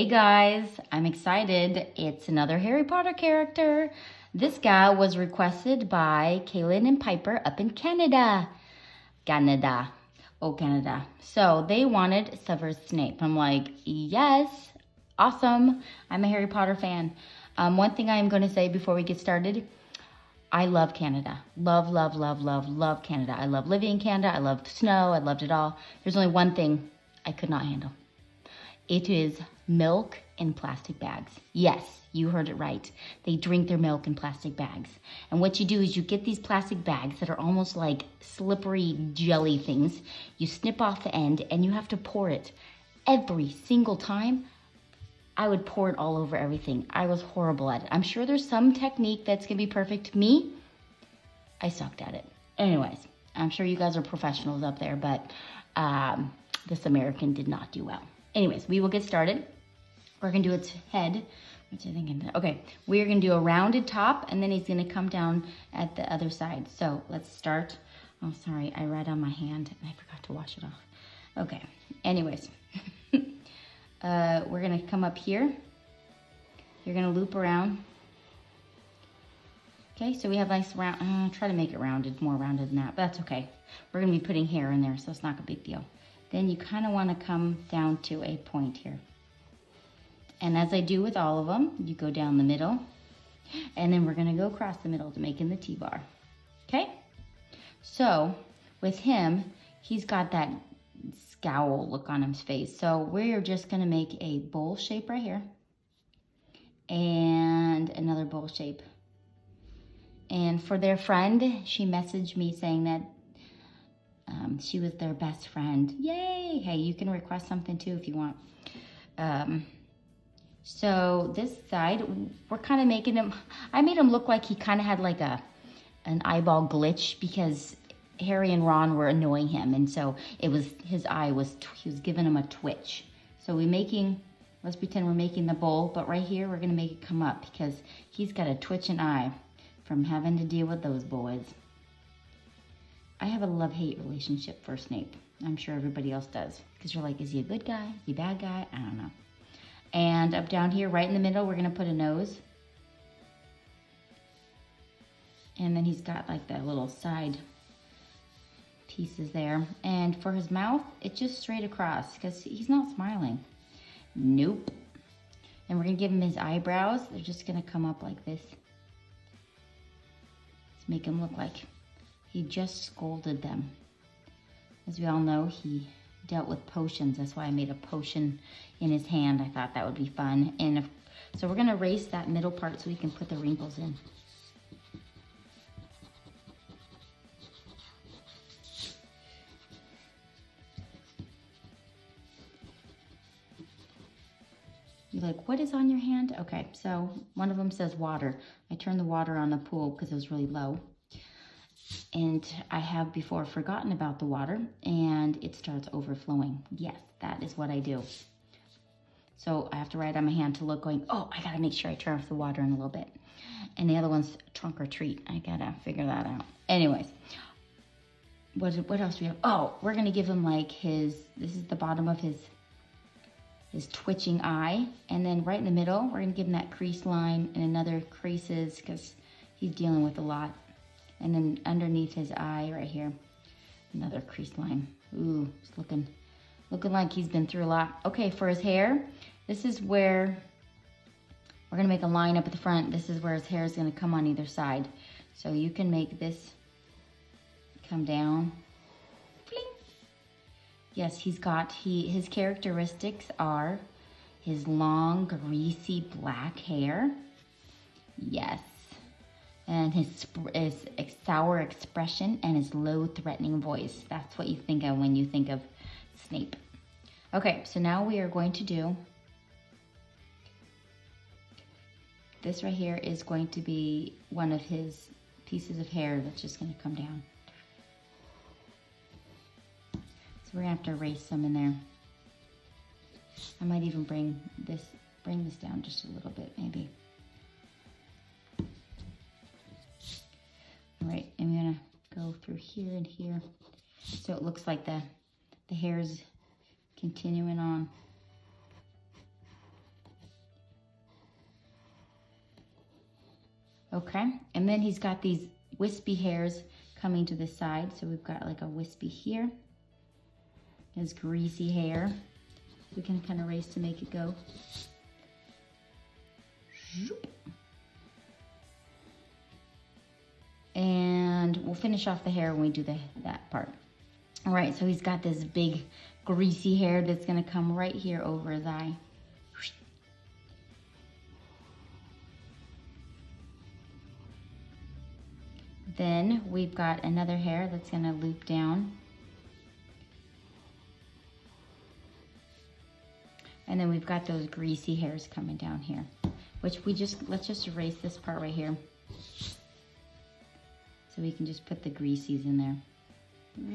Hey guys, I'm excited. It's another Harry Potter character. This guy was requested by Kaylin and Piper up in Canada. Canada. So they wanted Severus Snape. I'm like, yes, awesome. I'm a Harry Potter fan. One thing I'm going to say before we get started, I love Canada. Love Canada. I love living in Canada. I love the snow. I loved it all. There's only one thing I could not handle. It is milk in plastic bags. Yes, you heard it right. They drink their milk in plastic bags. And what you do is you get these plastic bags that are almost like slippery jelly things. You snip off the end and you have to pour it. Every single time, I would pour it all over everything. I was horrible at it. I'm sure there's some technique that's gonna be perfect. Me, I sucked at it. Anyways, I'm sure you guys are professionals up there, but this American did not do well. Anyways, we will get started. We're gonna do its head, which I think, okay, we're gonna do a rounded top and then he's gonna come down at the other side. So let's start. Oh, sorry, I read on my hand and I forgot to wash it off. Okay, anyways, we're gonna come up here. You're gonna loop around. Okay, so we have nice round, try to make it rounded, more rounded than that, but that's okay. We're gonna be putting hair in there, so it's not a big deal. Then you kind of want to come down to a point here. And as I do with all of them, you go down the middle, and then we're going to go across the middle to make in the T-bar. Okay? So with him, he's got that scowl look on his face. So we're just going to make a bowl shape right here and another bowl shape. And for their friend, she messaged me saying that she was their best friend. Yay! Hey, you can request something too if you want. So this side, we're kind of making him, I made him look like he kind of had like an eyeball glitch because Harry and Ron were annoying him. And so it was, his eye was, he was giving him a twitch. So let's pretend we're making the bowl, but right here, we're going to make it come up because he's got a twitching eye from having to deal with those boys. I have a love-hate relationship for Snape. I'm sure everybody else does. Because you're like, is he a good guy? Is he a bad guy? I don't know. And up down here, right in the middle, we're going to put a nose. And then he's got like the little side pieces there. And for his mouth, it's just straight across because he's not smiling. Nope. And we're going to give him his eyebrows. They're just going to come up like this. Let's make him look like he just scolded them. As we all know, he dealt with potions. That's why I made a potion in his hand. I thought that would be fun. And so we're gonna erase that middle part so we can put the wrinkles in. You're like, what is on your hand? Okay, so one of them says water. I turned the water on the pool because it was really low. And I have before forgotten about the water and it starts overflowing. Yes, that is what I do. So I have to write on my hand to look going, oh, I gotta make sure I turn off the water in a little bit. And the other one's trunk or treat. I gotta figure that out. Anyways, what else do we have? Oh, we're gonna give him like this is the bottom of his twitching eye. And then right in the middle, we're gonna give him that crease line and another creases because he's dealing with a lot. And then underneath his eye right here, another crease line. Ooh, it's looking like he's been through a lot. Okay, for his hair, this is where we're gonna make a line up at the front. This is where his hair is gonna come on either side. So you can make this come down. Bling. Yes, his characteristics are his long, greasy black hair. Yes. And his sour expression and his low, threatening voice. That's what you think of when you think of Snape. Okay, so now we are going to do, this right here is going to be one of his pieces of hair that's just gonna come down. So we're gonna have to erase some in there. I might even bring this down just a little bit, maybe. All right, I'm gonna go through here and here. So it looks like the hair's continuing on. Okay, and then he's got these wispy hairs coming to the side. So we've got like a wispy here. His greasy hair. We can kind of erase to make it go. And we'll finish off the hair when we do that part. All right, so he's got this big greasy hair that's gonna come right here over his eye. Then we've got another hair that's gonna loop down. And then we've got those greasy hairs coming down here, which let's just erase this part right here. So we can just put the greasies in there.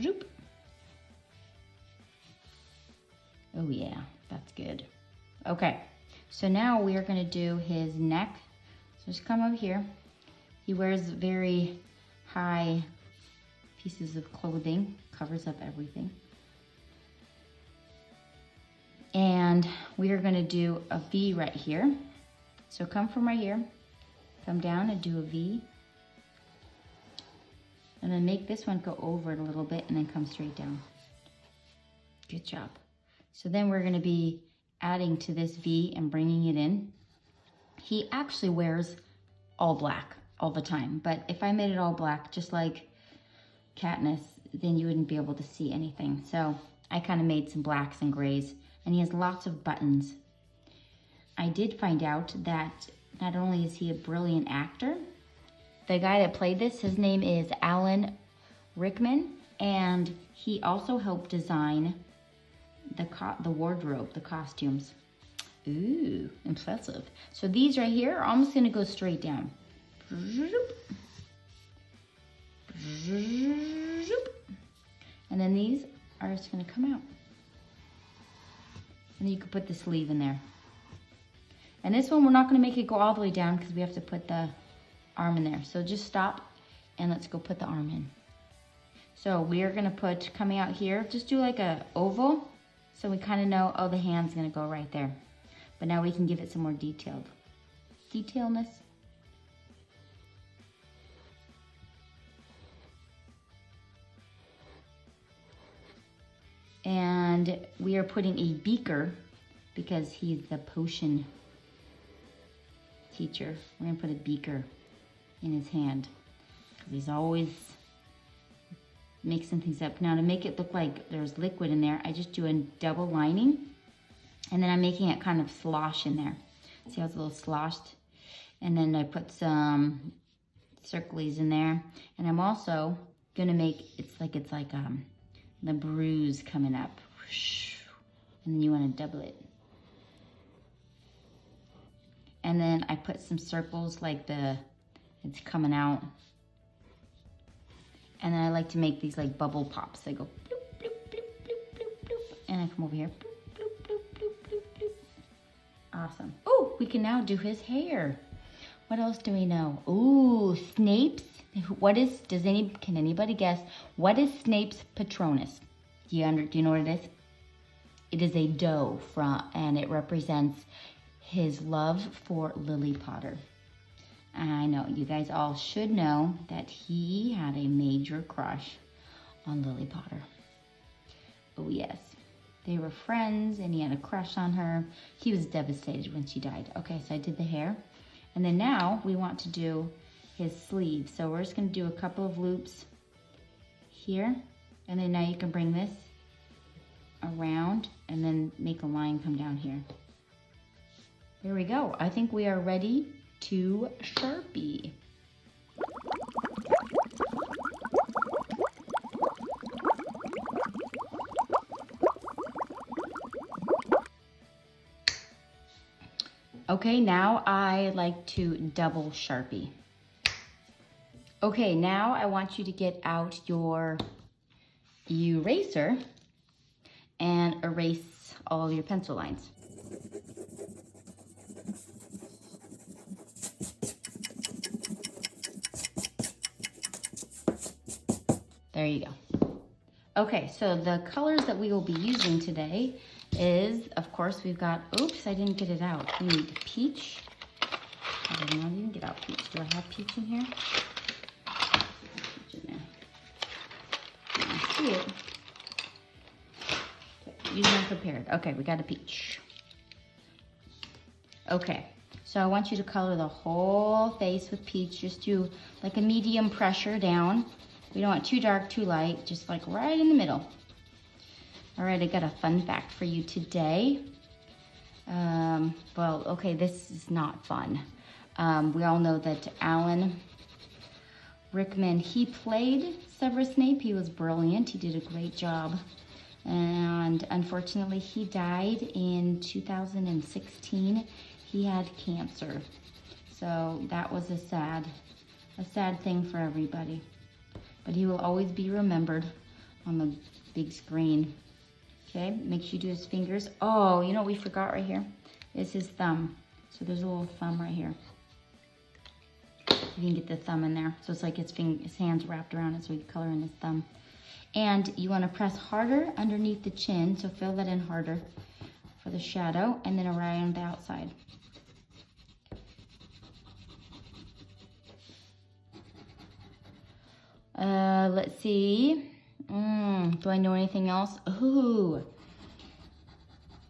Zoop. Oh yeah, that's good. Okay, so now we are gonna do his neck. So just come over here. He wears very high pieces of clothing, covers up everything. And we are gonna do a V right here. So come from right here, come down and do a V. And then make this one go over it a little bit and then come straight down. Good job. So then we're gonna be adding to this V and bringing it in. He actually wears all black all the time, but if I made it all black, just like Katniss, then you wouldn't be able to see anything. So I kind of made some blacks and grays, and he has lots of buttons. I did find out that not only is he a brilliant actor, the guy that played this, his name is Alan Rickman, and he also helped design the wardrobe, the costumes. Ooh, impressive. So these right here are almost gonna go straight down. And then these are just gonna come out. And then you can put the sleeve in there. And this one, we're not gonna make it go all the way down because we have to put the arm in there. So just stop and let's go put the arm in. So we are gonna put, coming out here, just do like a oval. So we kind of know, oh, the hand's gonna go right there. But now we can give it some more detailedness. And we are putting a beaker because he's the potion teacher. We're gonna put a beaker in his hand because he's always mixing things up. Now to make it look like there's liquid in there, I just do a double lining and then I'm making it kind of slosh in there. See how it's a little sloshed? And then I put some circlies in there. And I'm also gonna make, it's like the bruise coming up. And then you wanna double it. And then I put some circles like it's coming out. And then I like to make these like bubble pops. I go bloop, bloop, bloop, bloop, bloop, bloop. And I come over here, bloop, bloop, bloop, bloop, bloop, bloop. Awesome. Oh, we can now do his hair. What else do we know? Ooh, Snape's. Can anybody guess? What is Snape's Patronus? Do you know what it is? It is a doe and it represents his love for Lily Potter. I know, you guys all should know that he had a major crush on Lily Potter. Oh yes, they were friends and he had a crush on her. He was devastated when she died. Okay, so I did the hair. And then now we want to do his sleeve. So we're just gonna do a couple of loops here. And then now you can bring this around and then make a line come down here. There we go. I think we are ready to Sharpie. Okay, now I like to double Sharpie. Okay, now I want you to get out your eraser and erase all of your pencil lines. There you go. Okay, so the colors that we will be using today is, of course, we've got, oops, I didn't get it out. We need peach, I did not even get out peach. Do I have peach in here? Peach in there. I see it. Okay, you're not prepared. Okay, we got a peach. Okay, so I want you to color the whole face with peach. Just do like a medium pressure down. We don't want too dark, too light, just like right in the middle. All right, I got a fun fact for you today. Well, okay, this is not fun. We all know that Alan Rickman, he played Severus Snape. He was brilliant. He did a great job. And unfortunately, he died in 2016. He had cancer. So that was a sad thing for everybody. But he will always be remembered on the big screen. Okay, make sure you do his fingers. Oh, you know what we forgot right here? Is his thumb. So there's a little thumb right here. You can get the thumb in there. So it's like his hands wrapped around it so we can color in his thumb. And you want to press harder underneath the chin. So fill that in harder for the shadow. And then around the outside. Let's see. Do I know anything else? Ooh.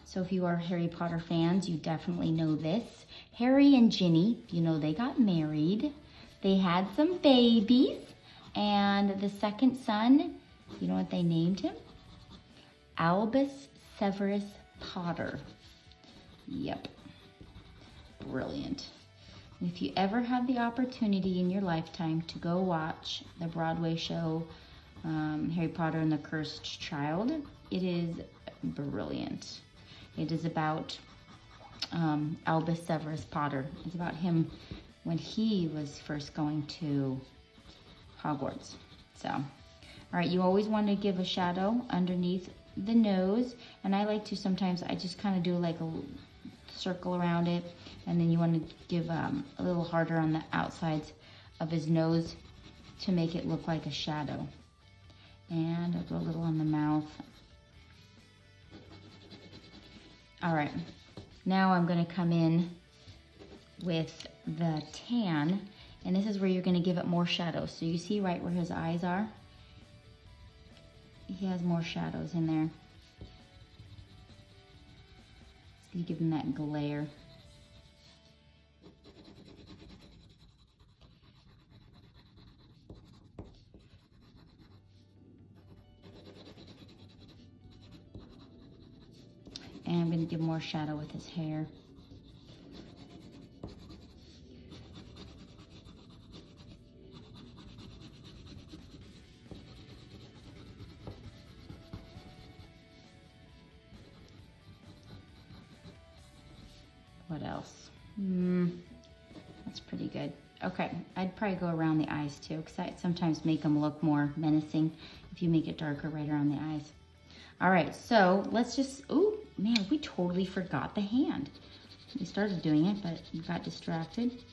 So if you are Harry Potter fans, you definitely know this. Harry and Ginny, you know, they got married. They had some babies. And the second son, you know what they named him? Albus Severus Potter. Yep. Brilliant. If you ever have the opportunity in your lifetime to go watch the Broadway show, Harry Potter and the Cursed Child, it is brilliant. It is about Albus Severus Potter. It's about him when he was first going to Hogwarts. So, all right, you always want to give a shadow underneath the nose, and I like to sometimes, I just kind of do like a circle around it, and then you want to give a little harder on the outsides of his nose to make it look like a shadow. And I'll go a little on the mouth. All right, now I'm going to come in with the tan, and this is where you're going to give it more shadows. So you see right where his eyes are? He has more shadows in there. It's going to give him that glare. And I'm going to give more shadow with his hair. What else? That's pretty good. Okay, I'd probably go around the eyes too, because I sometimes make them look more menacing if you make it darker right around the eyes. All right, so let's just, oh man, we totally forgot the hand. We started doing it, but we got distracted.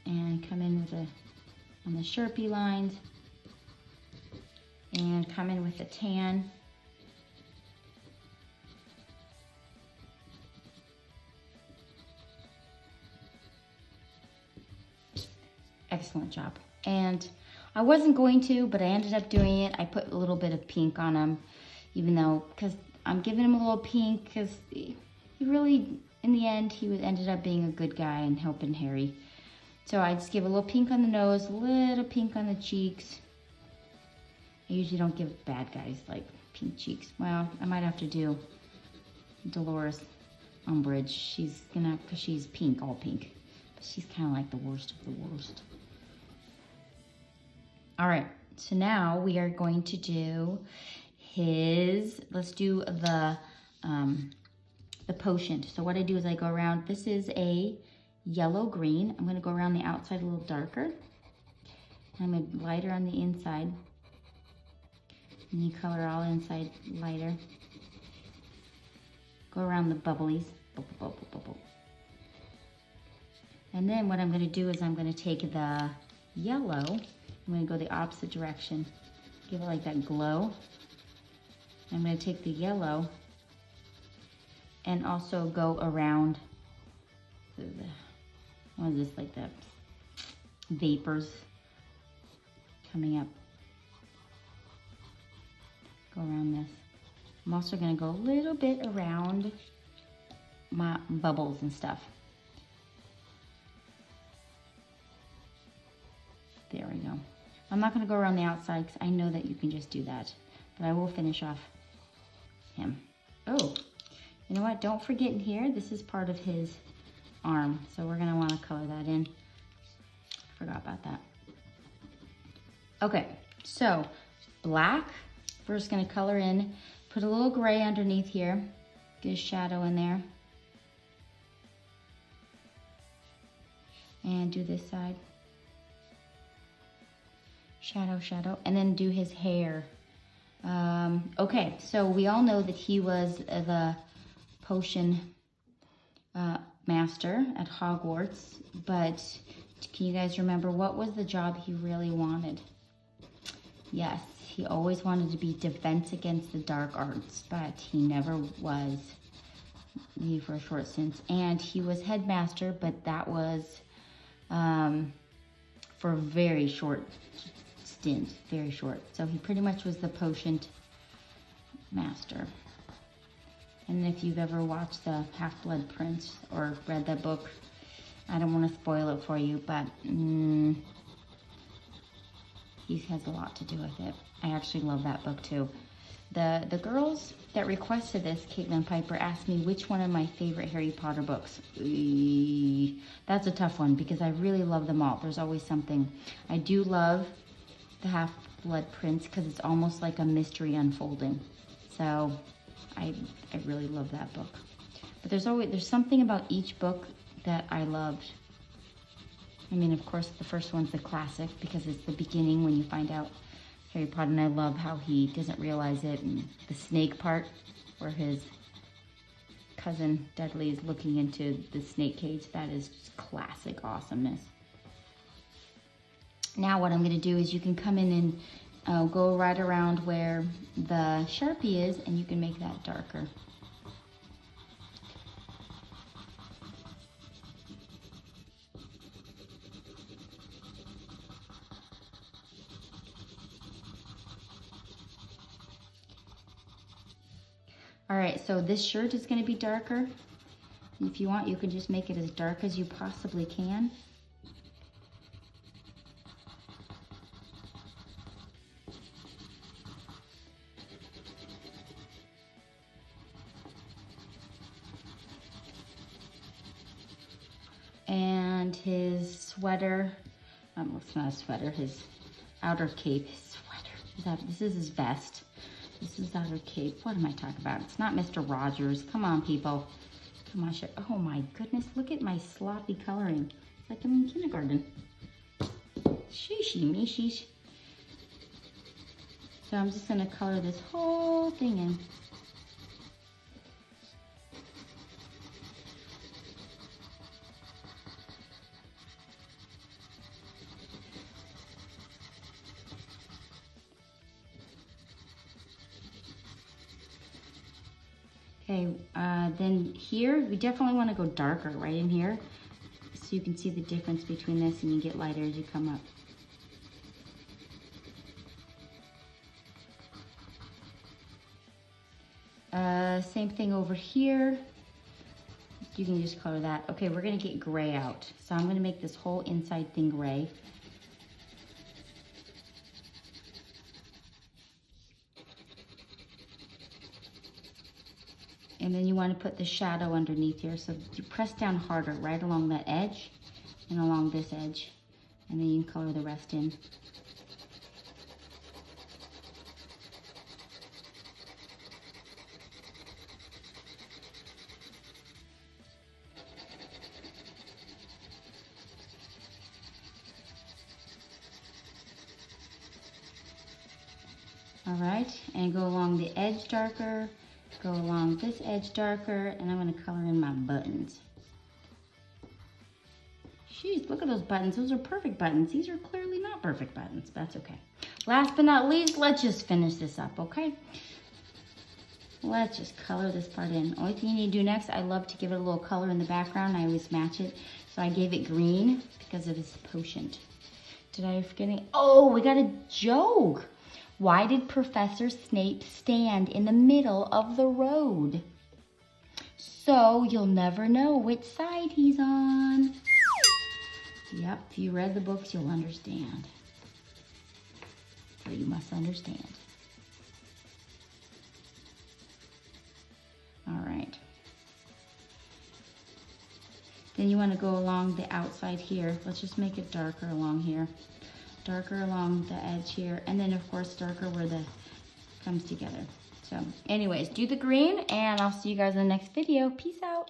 And come in with on the Sharpie lines. And come in with the tan. Excellent job. And I wasn't going to, but I ended up doing it. I put a little bit of pink on him, even though, because I'm giving him a little pink, because he really, in the end, he ended up being a good guy and helping Harry. So I just give a little pink on the nose, a little pink on the cheeks. I usually don't give bad guys like pink cheeks. Well, I might have to do Dolores Umbridge. She's gonna, because she's pink, all pink. But she's kind of like the worst of the worst. All right, so now we are going to do let's do the potion. So what I do is I go around, this is a yellow-green. I'm gonna go around the outside a little darker. I'm gonna lighter on the inside. And you color all inside lighter. Go around the bubblies. Bubble, bubble, bubble. And then what I'm gonna do is I'm gonna take the yellow, I'm gonna go the opposite direction. Give it like that glow. I'm gonna take the yellow and also go around What is this, like the vapors coming up? Go around this. I'm also gonna go a little bit around my bubbles and stuff. There we go. I'm not gonna go around the outside because I know that you can just do that, but I will finish off him. Oh, you know what? Don't forget in here, this is part of his arm. So we're gonna wanna color that in. Forgot about that. Okay, so black, we're just gonna color in, put a little gray underneath here, get a shadow in there. And do this side. Shadow, shadow, and then do his hair. Okay, so we all know that he was the potion master at Hogwarts, but can you guys remember what was the job he really wanted? Yes, he always wanted to be defense against the dark arts, but he never was, maybe for a short stint. And he was headmaster, but that was for a very short stint, very short. So he pretty much was the potion master. And if you've ever watched the Half-Blood Prince or read that book, I don't want to spoil it for you, but he has a lot to do with it. I actually love that book too. The girls that requested this, Caitlin Piper, asked me which one of my favorite Harry Potter books. That's a tough one because I really love them all. There's always something. I do love the Half-Blood Prince because it's almost like a mystery unfolding. So I really love that book. But there's something about each book that I loved. I mean, of course, the first one's the classic because it's the beginning when you find out Harry Potter, and I love how he doesn't realize it, and the snake part where his cousin Dudley is looking into the snake cage. That is just classic awesomeness. Now what I'm going to do is you can come in and go right around where the Sharpie is, and you can make that darker. All right, so this shirt is going to be darker. If you want, you can just make it as dark as you possibly can. And his sweater, it's not a sweater, his outer cape, his sweater. This is his vest. This is outer cape. What am I talking about? It's not Mr. Rogers. Come on, people. Come on, oh my goodness, look at my sloppy coloring. It's like I'm in kindergarten. Sheeshy me, sheesh. So I'm just gonna color this whole thing in. Okay, then here, we definitely want to go darker right in here so you can see the difference between this and you get lighter as you come up. Same thing over here. You can just color that. Okay, we're going to get gray out. So I'm going to make this whole inside thing gray. And then you want to put the shadow underneath here. So you press down harder right along that edge and along this edge. And then you can color the rest in. All right, and go along the edge darker. Go along this edge darker, and I'm going to color in my buttons. Jeez, look at those buttons. Those are perfect buttons. These are clearly not perfect buttons, but that's okay. Last but not least, let's just finish this up, okay? let's just color this part in. Only thing you need to do next, I love to give it a little color in the background. I always match it. So I gave it green because it is potion. Did I forget any? Oh, we got a joke. Why did Professor Snape stand in the middle of the road? So you'll never know which side he's on. Yep, if you read the books, you'll understand. So you must understand. All right. Then you want to go along the outside here. Let's just make it darker along here. Darker along the edge here. And then, of course, darker where the comes together. So, anyways, do the green, and I'll see you guys in the next video. Peace out.